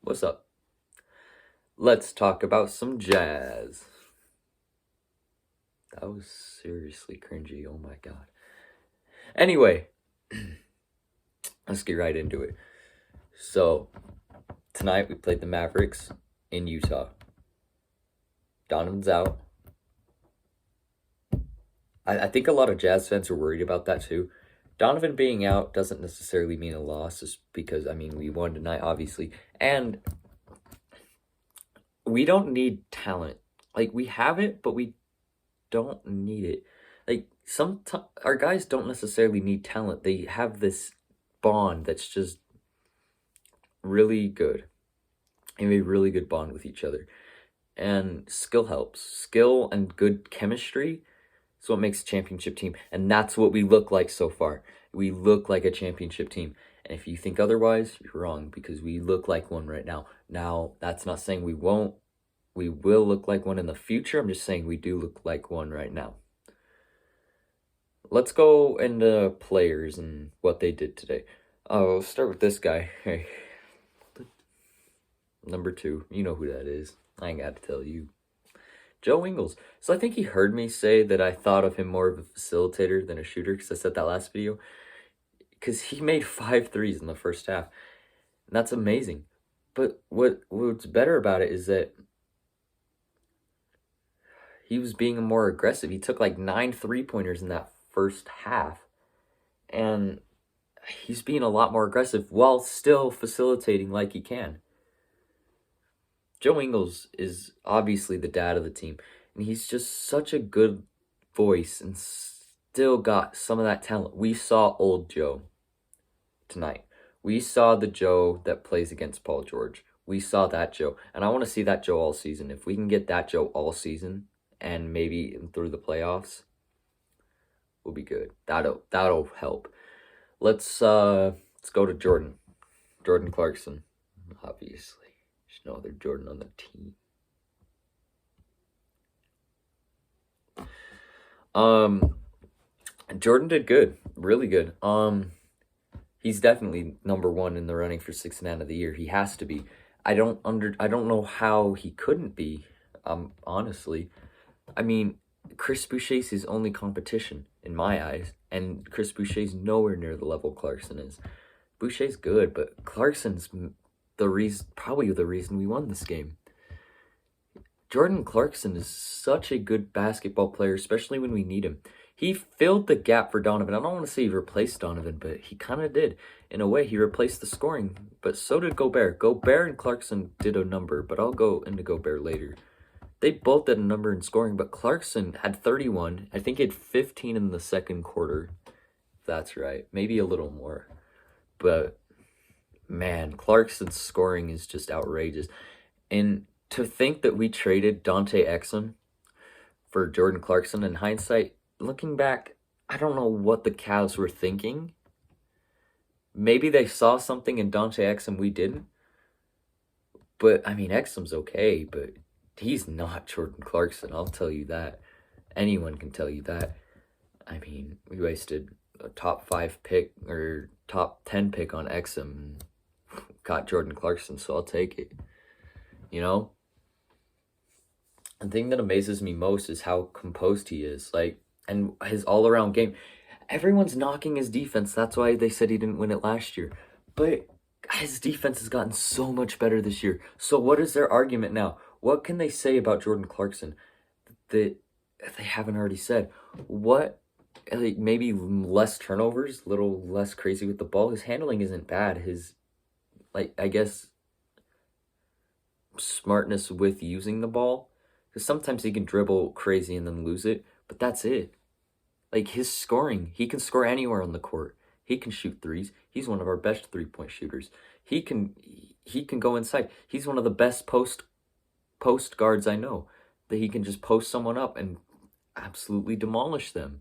What's up? Let's talk about some jazz. That was seriously cringy. Oh my god. Anyway, let's get right into it. So, tonight we played the Mavericks in Utah. Donovan's out. I think a lot of Jazz fans are worried about that too. Donovan being out doesn't necessarily mean a loss, just because, we won tonight, obviously. And we don't need talent. We have it, but we don't need it. Our guys don't necessarily need talent. They have this bond that's just really good. And a really good bond with each other. And skill helps. Skill and good chemistry is what makes a championship team. And that's what we look like so far. We look like a championship team. And if you think otherwise, you're wrong, because we look like one right now. Now, that's not saying we won't. We will look like one in the future. I'm just saying we do look like one right now. Let's go into players and what they did today. I'll start with this guy. Hey, number 2. You know who that is. I ain't got to tell you. Joe Ingles. So I think he heard me say that I thought of him more of a facilitator than a shooter, because I said that last video. Because he made 5 threes in the first half. And that's amazing. But what's better about it is that he was being more aggressive. He took 9 3-pointers in that first half. And he's being a lot more aggressive while still facilitating like he can. Joe Ingles is obviously the dad of the team. And he's just such a good voice and still got some of that talent. We saw old Joe tonight. We saw the Joe that plays against Paul George. We saw that Joe. And I want to see that Joe all season. If we can get that Joe all season and maybe through the playoffs, we'll be good. That'll help. Let's go to Jordan. Jordan Clarkson, obviously. There's no other Jordan on the team. Jordan did good. Really good. He's definitely number 1 in the running for 6th man of the year. He has to be. I don't know how he couldn't be, honestly. Chris Boucher's his only competition in my eyes, and Chris Boucher's nowhere near the level Clarkson is. Boucher's good, but Clarkson's probably the reason we won this game. Jordan Clarkson is such a good basketball player, especially when we need him. He filled the gap for Donovan. I don't want to say he replaced Donovan, but he kind of did. In a way, he replaced the scoring, but so did Gobert. Gobert and Clarkson did a number, but I'll go into Gobert later. They both did a number in scoring, but Clarkson had 31. I think he had 15 in the second quarter. That's right. Maybe a little more. But, man, Clarkson's scoring is just outrageous. And to think that we traded Dante Exum for Jordan Clarkson, in hindsight, looking back, I don't know what the Cavs were thinking. Maybe they saw something in Dante Exum we didn't. But, Exum's okay, but he's not Jordan Clarkson, I'll tell you that. Anyone can tell you that. We wasted a top 5 pick or top 10 pick on Exum and got Jordan Clarkson, so I'll take it. You know? The thing that amazes me most is how composed he is, and his all-around game. Everyone's knocking his defense. That's why they said he didn't win it last year. But his defense has gotten so much better this year. So what is their argument now? What can they say about Jordan Clarkson that they haven't already said? What, maybe less turnovers, a little less crazy with the ball. His handling isn't bad. His, I guess, smartness with using the ball. Because sometimes he can dribble crazy and then lose it. But that's it. His scoring, he can score anywhere on the court. He can shoot threes. He's one of our best 3-point shooters. He can go inside. He's one of the best post guards I know. That he can just post someone up and absolutely demolish them.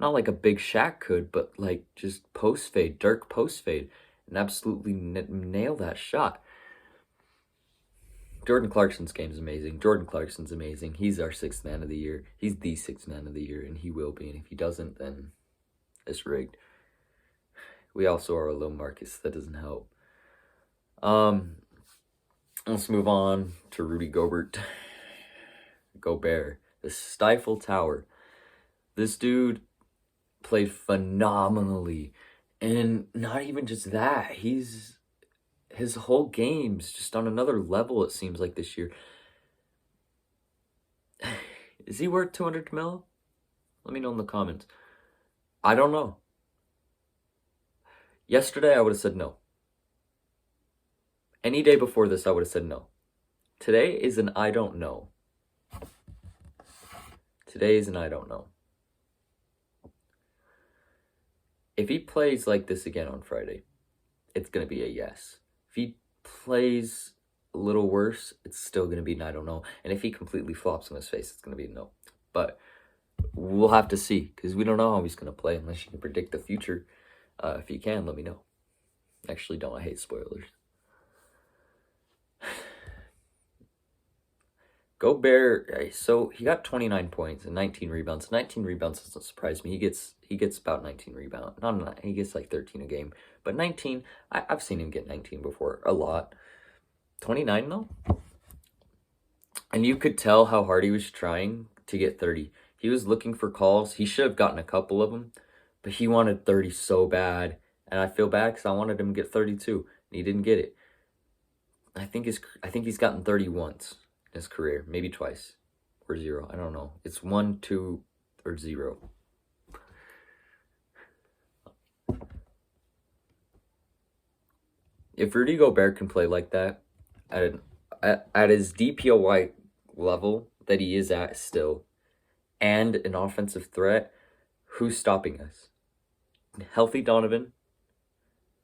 Not like a big Shaq could, but just post fade, Dirk post fade, and absolutely nail that shot. Jordan Clarkson's game is amazing. Jordan Clarkson's amazing. He's our 6th man of the year. He's the 6th man of the year, and he will be. And if he doesn't, then it's rigged. We also are a low Marcus. That doesn't help. Let's move on to Rudy Gobert. Gobert, the Stifle Tower. This dude played phenomenally. And not even just that, his whole game's just on another level, it seems like, this year. Is he worth 200 mil? Let me know in the comments. I don't know. Yesterday, I would have said no. Any day before this, I would have said no. Today is an I don't know. Today is an I don't know. If he plays like this again on Friday, it's going to be a yes. If he plays a little worse, it's still going to be an I don't know. And if he completely flops on his face, it's going to be a no. But we'll have to see, because we don't know how he's going to play unless you can predict the future. If you can, let me know. Actually, don't. I hate spoilers. Gobert, so he got 29 points and 19 rebounds. 19 rebounds doesn't surprise me. He gets about 19 rebounds. Not he gets like 13 a game. But 19, I've seen him get 19 before, a lot. 29 though? And you could tell how hard he was trying to get 30. He was looking for calls. He should have gotten a couple of them, but he wanted 30 so bad. And I feel bad because I wanted him to get 32, and he didn't get it. I think he's gotten 30 once in his career, maybe twice, or 0. I don't know. It's 1, 2, or 0. If Rudy Gobert can play like that at his DPOY level that he is at still, and an offensive threat, who's stopping us? Healthy Donovan,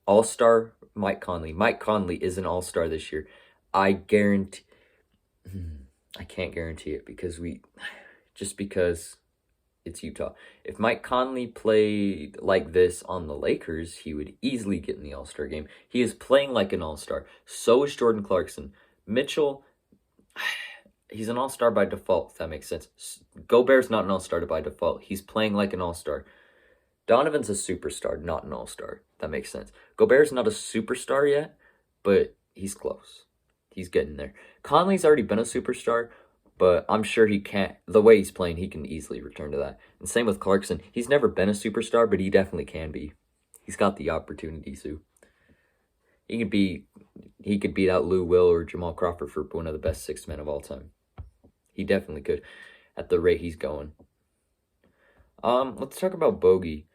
all-star Mike Conley. Mike Conley is an all-star this year. I guarantee. I can't guarantee it because it's Utah. If Mike Conley played like this on the Lakers, he would easily get in the All-Star game. He is playing like an All-Star. So is Jordan Clarkson. Mitchell, he's an All-Star by default, if that makes sense. Gobert's not an All-Star by default. He's playing like an All-Star. Donovan's a superstar, not an all-star. That makes sense. Gobert's not a superstar yet, but he's close. He's getting there. Conley's already been a superstar, but I'm sure he can't. The way he's playing, he can easily return to that. And same with Clarkson. He's never been a superstar, but he definitely can be. He's got the opportunity to. He could beat out Lou Will or Jamal Crawford for one of the best 6 men of all time. He definitely could, at the rate he's going. Let's talk about Bogey.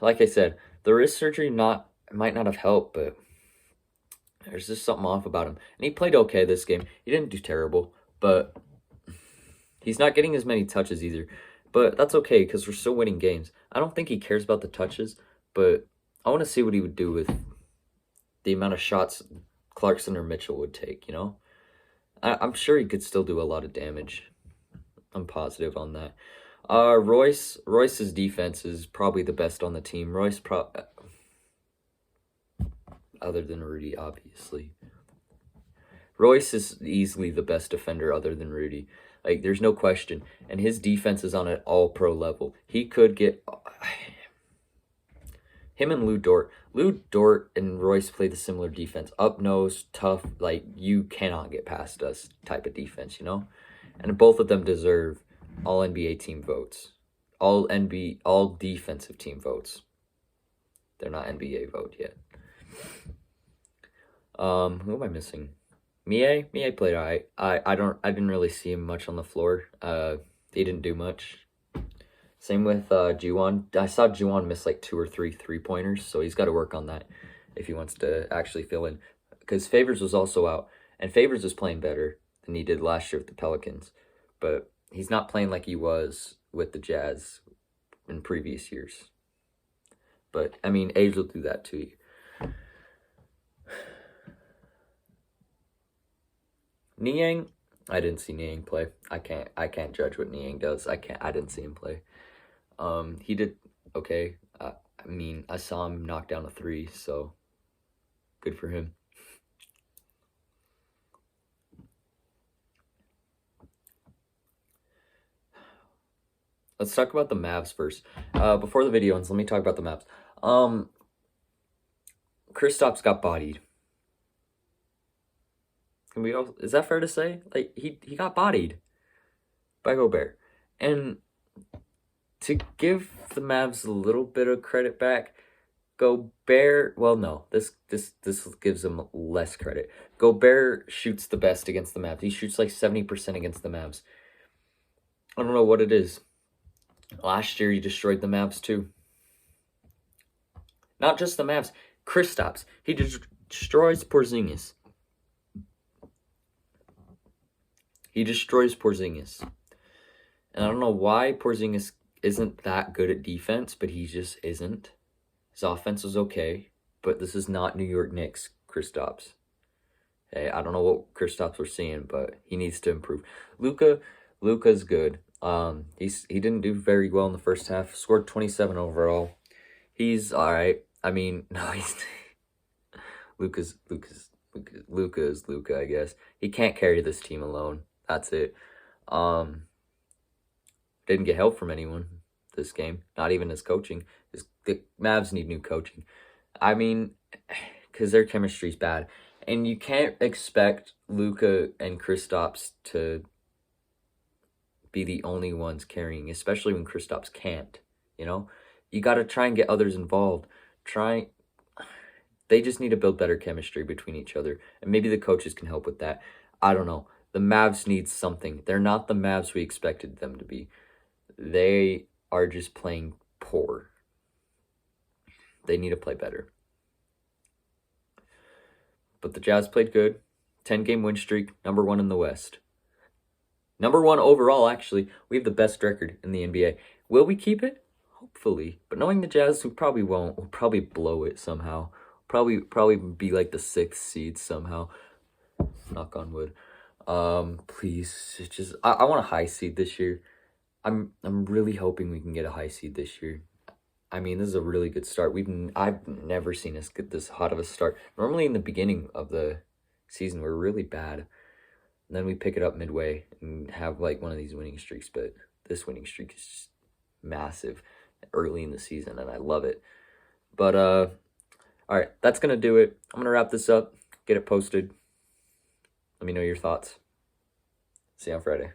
Like I said, the wrist surgery might not have helped, but there's just something off about him. And he played okay this game. He didn't do terrible, but he's not getting as many touches either. But that's okay because we're still winning games. I don't think he cares about the touches, but I want to see what he would do with the amount of shots Clarkson or Mitchell would take, you know? I'm sure he could still do a lot of damage. I'm positive on that. Royce's defense is probably the best on the team. Other than Rudy, obviously. Royce is easily the best defender other than Rudy. Like, there's no question. And his defense is on an all-pro level. He could get... Him and Lou Dort. Lou Dort and Royce play the similar defense. Up-nose, tough, like, you cannot get past us type of defense, you know? And both of them deserve all-NBA team votes. All defensive team votes. They're not NBA vote yet. Who am I missing? Mie played all right. I didn't really see him much on the floor. He didn't do much. Same with Juwan. I saw Juwan miss like 2 or 3 3-pointers, so he's got to work on that if he wants to actually fill in. Because Favors was also out, and Favors is playing better than he did last year with the Pelicans. But he's not playing like he was with the Jazz in previous years. But, I mean, age will do that to you. Niang, I didn't see Niang play. I can't judge what Niang does. I didn't see him play. He did okay. I mean, I saw him knock down a 3, so good for him. Let's talk about the Mavs first. Before the video ends, let me talk about the Mavs. Kristaps got bodied. Is that fair to say? Like he got bodied by Gobert, and to give the Mavs a little bit of credit back, Gobert. Well, no, this gives him less credit. Gobert shoots the best against the Mavs. He shoots like 70% against the Mavs. I don't know what it is. Last year he destroyed the Mavs too. Not just the Mavs. Kristaps. He destroys Porzingis. He destroys Porzingis. And I don't know why Porzingis isn't that good at defense, but he just isn't. His offense is okay, but this is not New York Knicks Kristaps. Hey, I don't know what Kristaps we're seeing, but he needs to improve. Luka's good. He didn't do very well in the first half. Scored 27 overall. He's all right. I mean, no, he's Luka is Luka, I guess. He can't carry this team alone. That's it. Didn't get help from anyone this game. Not even his coaching. The Mavs need new coaching. I mean, because their chemistry's bad. And you can't expect Luka and Kristaps to be the only ones carrying, especially when Kristaps can't, you know? You got to try and get others involved. They just need to build better chemistry between each other. And maybe the coaches can help with that. I don't know. The Mavs need something. They're not the Mavs we expected them to be. They are just playing poor. They need to play better. But the Jazz played good. 10-game win streak. Number 1 in the West. Number 1 overall, actually. We have the best record in the NBA. Will we keep it? Hopefully. But knowing the Jazz, we probably won't. We'll probably blow it somehow. Probably be like the 6th seed somehow. Knock on wood. Please. It's just I want a high seed this year. I'm really hoping we can get a high seed this year. I mean, this is a really good start. I've never seen us get this hot of a start. Normally in the beginning of the season, we're really bad. And then we pick it up midway and have like one of these winning streaks. But this winning streak is just massive early in the season, and I love it. But, all right, that's going to do it. I'm going to wrap this up, get it posted. Let me know your thoughts. See you on Friday.